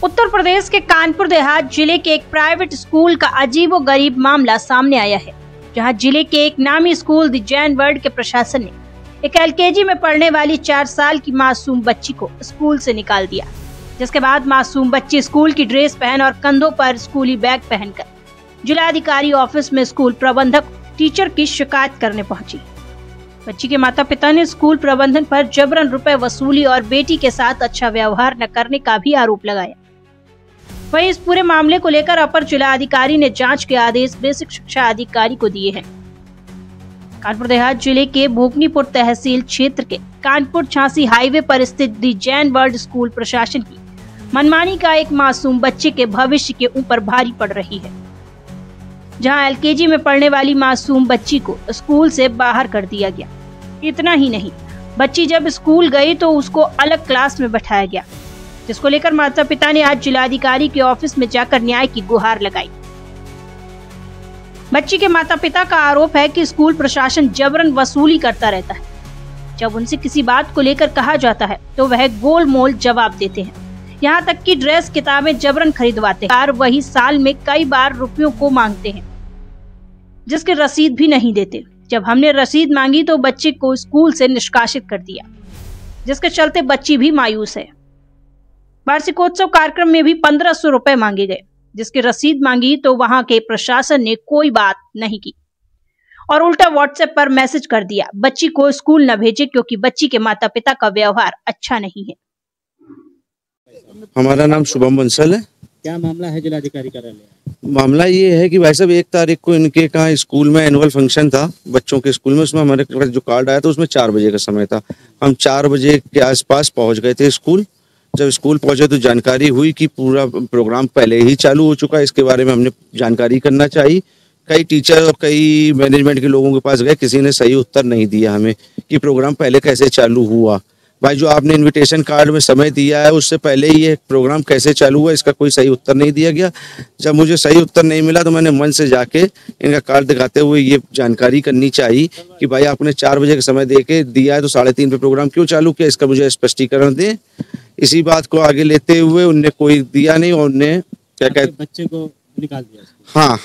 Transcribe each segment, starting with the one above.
उत्तर प्रदेश के कानपुर देहात जिले के एक प्राइवेट स्कूल का अजीबोगरीब मामला सामने आया है, जहां जिले के एक नामी स्कूल द जैन वर्ल्ड के प्रशासन ने एक एलकेजी में पढ़ने वाली 4 साल की मासूम बच्ची को स्कूल से निकाल दिया, जिसके बाद मासूम बच्ची स्कूल की ड्रेस पहन और कंधों पर स्कूली बैग पहनकर जिलाधिकारी ऑफिस में स्कूल प्रबंधक टीचर की शिकायत करने पहुंची। बच्ची के माता पिता ने स्कूल प्रबंधन पर जबरन रुपए वसूली और बेटी के साथ अच्छा व्यवहार न करने का भी आरोप लगाया। वहीं इस पूरे मामले को लेकर अपर जिलाधिकारी ने जांच के आदेश बेसिक शिक्षा अधिकारी को दिए हैं। कानपुर देहात जिले के भोगनीपुर तहसील क्षेत्र के कानपुर झांसी हाईवे पर स्थित द जैन वर्ल्ड स्कूल प्रशासन की मनमानी का एक मासूम बच्चे के भविष्य के ऊपर भारी पड़ रही है, जहां एलकेजी में पढ़ने वाली मासूम बच्ची को स्कूल से बाहर कर दिया गया। इतना ही नहीं, बच्ची जब स्कूल गई तो उसको अलग क्लास में बैठाया गया, जिसको लेकर माता पिता ने आज जिलाधिकारी के ऑफिस में जाकर न्याय की गुहार लगाई। बच्ची के माता पिता का आरोप है कि स्कूल प्रशासन जबरन वसूली करता रहता है। जब उनसे किसी बात को लेकर कहा जाता है तो वह गोलमोल जवाब देते हैं। यहाँ तक कि ड्रेस किताबें जबरन खरीदवाते हैं और वही साल में कई बार रुपयों को मांगते हैं, जिसकी रसीद भी नहीं देते। जब हमने रसीद मांगी तो बच्चे को स्कूल से निष्कासित कर दिया, जिसके चलते बच्ची भी मायूस है। वार्षिकोत्सव कार्यक्रम में भी 1500 रुपए मांगे गए, जिसकी रसीद मांगी तो वहां के प्रशासन ने कोई बात नहीं की और उल्टा व्हाट्सएप पर मैसेज कर दिया, बच्ची को स्कूल न भेजे क्योंकि बच्ची के माता पिता का व्यवहार अच्छा नहीं है। हमारा नाम शुभम बंसल है। क्या मामला है जिलाधिकारी कार्यालय? मामला ये है कि भाई साहब 1 तारीख को इनके कहाँ स्कूल में एनुअल फंक्शन था बच्चों के स्कूल में। उसमें हमारे पास जो कार्ड आया था उसमें 4 बजे का समय था। हम 4 बजे के आसपास पहुंच गए थे स्कूल। जब स्कूल पहुंचे तो जानकारी हुई कि पूरा प्रोग्राम पहले ही चालू हो चुका है। इसके बारे में हमने जानकारी करना चाहिए। कई टीचर और कई मैनेजमेंट के लोगों के पास गए, किसी ने सही उत्तर नहीं दिया हमें कि प्रोग्राम पहले कैसे चालू हुआ। भाई जो आपने इनविटेशन कार्ड में समय दिया है उससे पहले ही ये प्रोग्राम कैसे चालू हुआ, इसका कोई सही उत्तर नहीं दिया गया। जब मुझे सही उत्तर नहीं मिला तो मैंने मन से जाके इनका कार्ड दिखाते हुए ये जानकारी करनी चाहिए कि भाई आपने 4 बजे का समय दे के दिया है तो 3:30 पे प्रोग्राम क्यों चालू किया, इसका मुझे स्पष्टीकरण दें। इसी बात को आगे लेते हुए उनने कोई दिया नहीं और उनने क्या कहते बच्चे को निकाल दिया। हाँ,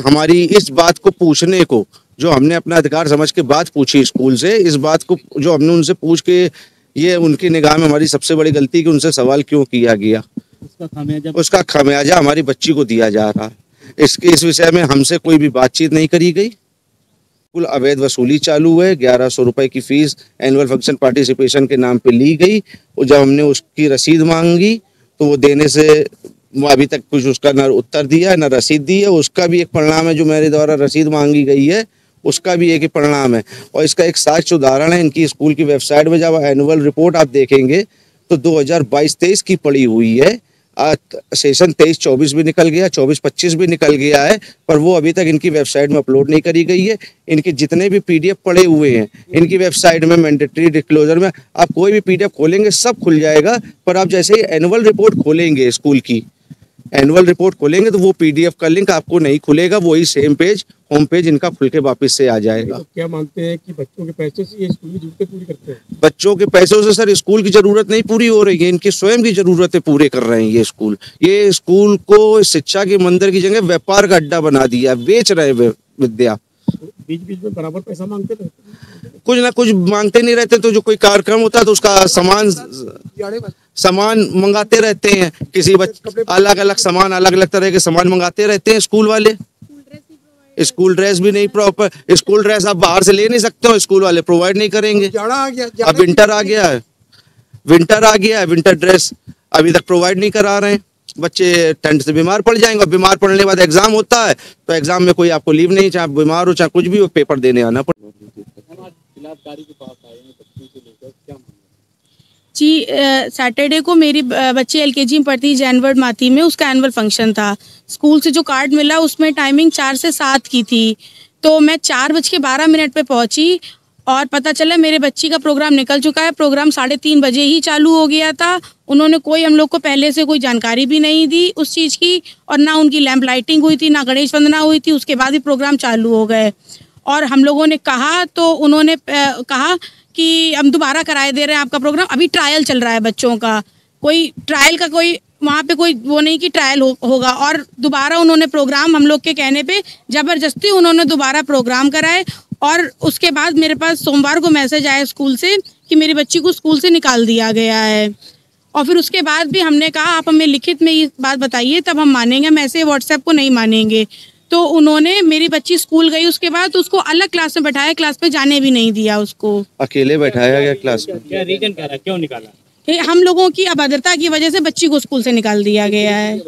हमारी इस बात को पूछने को जो हमने अपना अधिकार समझ के बात पूछी स्कूल से, इस बात को जो हमने उनसे पूछ के ये उनकी निगाह में हमारी सबसे बड़ी गलती कि उनसे सवाल क्यों किया गया, उसका खमियाजा हमारी बच्ची को दिया जा रहा है। इस विषय में हमसे कोई भी बातचीत नहीं करी गई। कुल अवैध वसूली चालू है। 1100 रुपए की फीस एनुअल फंक्शन पार्टिसिपेशन के नाम पे ली गई और जब हमने उसकी रसीद मांगी तो वो देने से अभी तक कुछ उसका न उत्तर दिया है न रसीद दी है। उसका भी एक परिणाम है, जो मेरे द्वारा रसीद मांगी गई है उसका भी एक ही परिणाम है। और इसका एक साक्ष्य उदाहरण है, इनकी स्कूल की वेबसाइट में जब एनुअल रिपोर्ट आप देखेंगे तो 2022-23 की पड़ी हुई है। सेशन 23-24 भी निकल गया, 24-25 भी निकल गया है, पर वो अभी तक इनकी वेबसाइट में अपलोड नहीं करी गई है। इनके जितने भी PDF पड़े हुए हैं इनकी वेबसाइट में मैंडेटरी डिस्क्लोजर में आप कोई भी PDF खोलेंगे सब खुल जाएगा, पर आप जैसे ही एनुअल रिपोर्ट खोलेंगे, स्कूल की एनुअल रिपोर्ट खोलेंगे तो वो PDF का लिंक आपको नहीं खुलेगा, वही सेम पेज होम पेज इनका खुल के वापस से आ जाएगा। तो क्या मानते हैं कि बच्चों के पैसे से ये स्कूल की जरूरतें पूरी करते हैं? बच्चों के पैसों से सर स्कूल की जरूरत नहीं पूरी हो रही है, इनकी स्वयं की जरूरतें पूरे कर रहे हैं। ये स्कूल को शिक्षा के मंदिर की जगह व्यापार का अड्डा बना दिया, बेच रहे विद्या। बीच बीच में बराबर पैसा मांगते रहते, कुछ ना कुछ मांगते नहीं रहते। तो जो कोई कार्यक्रम होता है तो उसका सामान मंगाते रहते हैं। किसी बच्चे अलग अलग तरह के सामान मंगाते रहते हैं स्कूल वाले। स्कूल ड्रेस भी नहीं प्रॉपर, स्कूल ड्रेस आप बाहर से ले नहीं सकते हो, स्कूल वाले प्रोवाइड नहीं करेंगे। अब विंटर आ गया है, विंटर ड्रेस अभी तक प्रोवाइड नहीं करा रहे हैं। बच्चे ठंड से बीमार पड़ जाएंगे और बीमार पड़ने के बाद एग्जाम होता है तो एग्जाम में कोई आपको लीव नहीं, चाहे आप बीमार हो चाहे कुछ भी हो, पेपर देने आना पड़ेगा। जी, सैटरडे को मेरी बच्ची LKG में पढ़ती है जैन वर्ल्ड माती में, उसका एनुअल फंक्शन था। स्कूल से जो कार्ड मिला उसमें टाइमिंग 4 से 7 की थी, तो मैं 4:12 पे पहुंची और पता चला मेरे बच्ची का प्रोग्राम निकल चुका है। प्रोग्राम 3:30 बजे ही चालू हो गया था। उन्होंने कोई हम लोग को पहले से कोई जानकारी भी नहीं दी उस चीज़ की, और ना उनकी लैंप लाइटिंग हुई थी, ना गणेश वंदना हुई थी। उसके बाद ही प्रोग्राम चालू हो गए और हम लोगों ने कहा तो उन्होंने कहा कि हम दोबारा कराए दे रहे हैं आपका प्रोग्राम, अभी ट्रायल चल रहा है बच्चों का। कोई ट्रायल का कोई वहाँ पे कोई वो नहीं कि ट्रायल होगा। और दोबारा उन्होंने प्रोग्राम हम लोग के कहने पे ज़बरदस्ती उन्होंने दोबारा प्रोग्राम कराए। और उसके बाद मेरे पास सोमवार को मैसेज आया स्कूल से कि मेरी बच्ची को स्कूल से निकाल दिया गया है। और फिर उसके बाद भी हमने कहा आप हमें लिखित में ये बात बताइए तब हम मानेंगे, हम ऐसे व्हाट्सएप को नहीं मानेंगे। तो उन्होंने मेरी बच्ची स्कूल गई, उसके बाद उसको अलग क्लास में बैठाया, क्लास पे जाने भी नहीं दिया उसको। अकेले बैठाया गया क्लास में? क्या रीजन क्या रहा, क्यों निकाला? हम लोगों की अभद्रता की वजह से बच्ची को स्कूल से निकाल दिया गया है।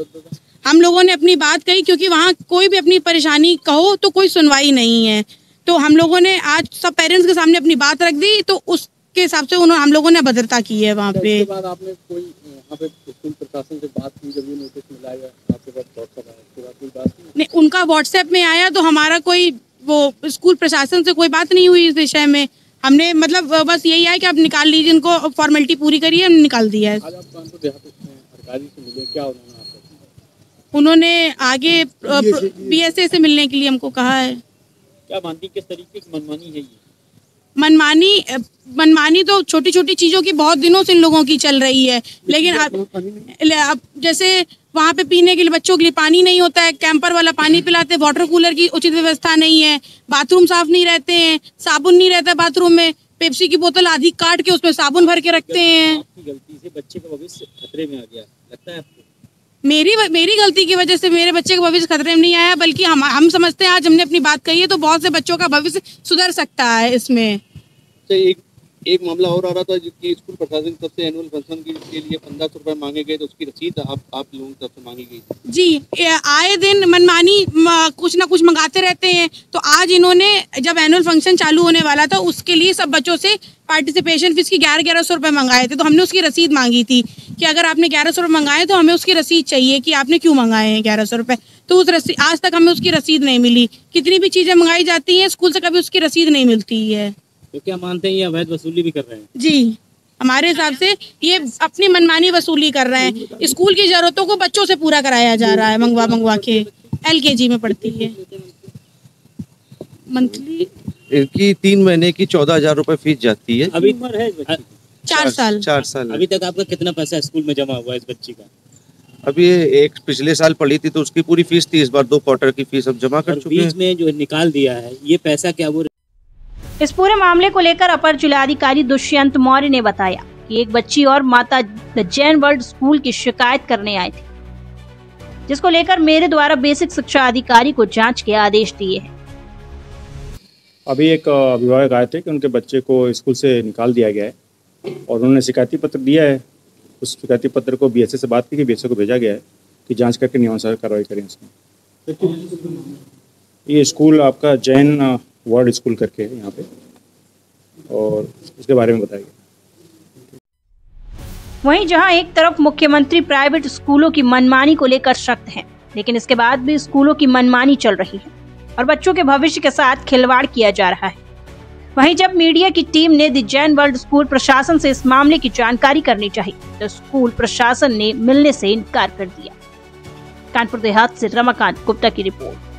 हम लोगों ने अपनी बात कही, क्योंकि वहाँ कोई भी अपनी परेशानी कहो तो कोई सुनवाई नहीं है। तो हम लोगों ने आज सब पेरेंट्स के सामने अपनी बात रख दी, तो उसके हिसाब से उन्होंने हम लोगों ने अभद्रता की है वहाँ पे। उसके बाद आपने कोई वहाँ पे स्कूल प्रशासन से बात की, जब ये नोटिस मिला या आपके पास व्हाट्सएप आया, उसके बाद कोई बात नहीं? उनका व्हाट्सएप में आया तो हमारा कोई वो स्कूल प्रशासन से कोई बात नहीं हुई इस विषय में। हमने मतलब बस यही है कि आप निकाल लीजिए, इनको फॉर्मेलिटी पूरी करिए, हमने निकाल दिया है। आज आप कानपुर देहात अधिकारी से मिले, क्या उन्होंने आपको? उन्होंने आगे BSA से मिलने के लिए हमको कहा है। क्या मानती, किस तरीके की मनमानी है ये? मनमानी तो छोटी छोटी चीज़ों की बहुत दिनों से इन लोगों की चल रही है। लेकिन अब जैसे वहाँ पे पीने के लिए बच्चों के लिए पानी नहीं होता है, कैंपर वाला पानी पिलाते, वाटर कूलर की उचित व्यवस्था नहीं है, बाथरूम साफ नहीं रहते हैं, साबुन नहीं रहता बाथरूम में, पेप्सी की बोतल आधी काट के उसमें साबुन भर के रखते हैं। आपकी गलती से बच्चे का भविष्य खतरे में आ गया, लगता है आपको? मेरी गलती की वजह से मेरे बच्चे का भविष्य खतरे में नहीं आया, बल्कि हम समझते हैं आज हमने अपनी बात कही है तो बहुत से बच्चों का भविष्य सुधर सकता है इसमें। तो एक मामला और आ रहा था कि स्कूल प्रशासन की तरफ से एनुअल फंक्शन के लिए 1500 रुपए मांगे गए, तो उसकी रसीद आप लोगों की तरफ से मांगी गई? जी, आए दिन मनमानी कुछ ना कुछ मंगाते रहते हैं। तो आज इन्होंने जब एनुअल फंक्शन चालू होने वाला था उसके लिए सब बच्चों से पार्टिसिपेशन फीस की 1100 रुपये मंगाए थे। तो हमने उसकी रसीद मांगी थी कि अगर आपने 1100 रुपये मंगाए तो हमें उसकी रसीद चाहिए कि आपने क्यों मंगाए हैं 1100 रुपये। तो उस रसीद आज तक हमें उसकी रसीद नहीं मिली। कितनी भी चीज़ें मंगाई जाती हैं स्कूल से कभी उसकी रसीद नहीं मिलती है। तो क्या मानते हैं ये अवैध वसूली भी कर रहे हैं? जी, हमारे हिसाब से ये अपनी मनमानी वसूली कर रहे हैं। स्कूल की जरूरतों को बच्चों से पूरा कराया जा रहा है मंगवा के। LKG में पढ़ती है। मंथली इनकी 3 महीने की 14,000 रुपए फीस जाती है। अभी उम्र है इस बच्ची की? 4 साल। अभी तक आपका कितना पैसा स्कूल में जमा हुआ है इस बच्ची का? अभी एक पिछले साल पढ़ी थी तो उसकी पूरी फीस थी, इस बार 2 क्वार्टर की फीस अब जमा कर चुके हैं। बीच में जो निकाल दिया है ये पैसा क्या वो? इस पूरे मामले को लेकर अपर जिलाधिकारी दुष्यंत मौर्य ने बताया कि एक बच्ची और माता द जैन वर्ल्ड स्कूल की शिकायत करने आए थे, जिसको लेकर मेरे द्वारा बेसिक शिक्षा अधिकारी को जांच के आदेश दिए हैं। अभी एक अभिभावक आए थे कि उनके बच्चे को स्कूल से निकाल दिया गया है और उन्होंने शिकायती पत्र दिया है। उस शिकायती पत्र को BSA से बात की कि BSA को भेजा गया है कि जांच करके नियमानुसार कार्रवाई करें इसमें। ये स्कूल आपका जैन वर्ल्ड स्कूल करके है यहाँ पे, और उसके बारे में बताया गया। वहीं जहां एक तरफ मुख्यमंत्री प्राइवेट स्कूलों की मनमानी को लेकर सख्त हैं, लेकिन इसके बाद भी स्कूलों की मनमानी चल रही है और बच्चों के भविष्य के साथ खिलवाड़ किया जा रहा है। वहीं जब मीडिया की टीम ने द जैन वर्ल्ड स्कूल प्रशासन से इस मामले की जानकारी करनी चाहिए तो स्कूल प्रशासन ने मिलने से इनकार कर दिया। कानपुर देहात से रमाकांत गुप्ता की रिपोर्ट।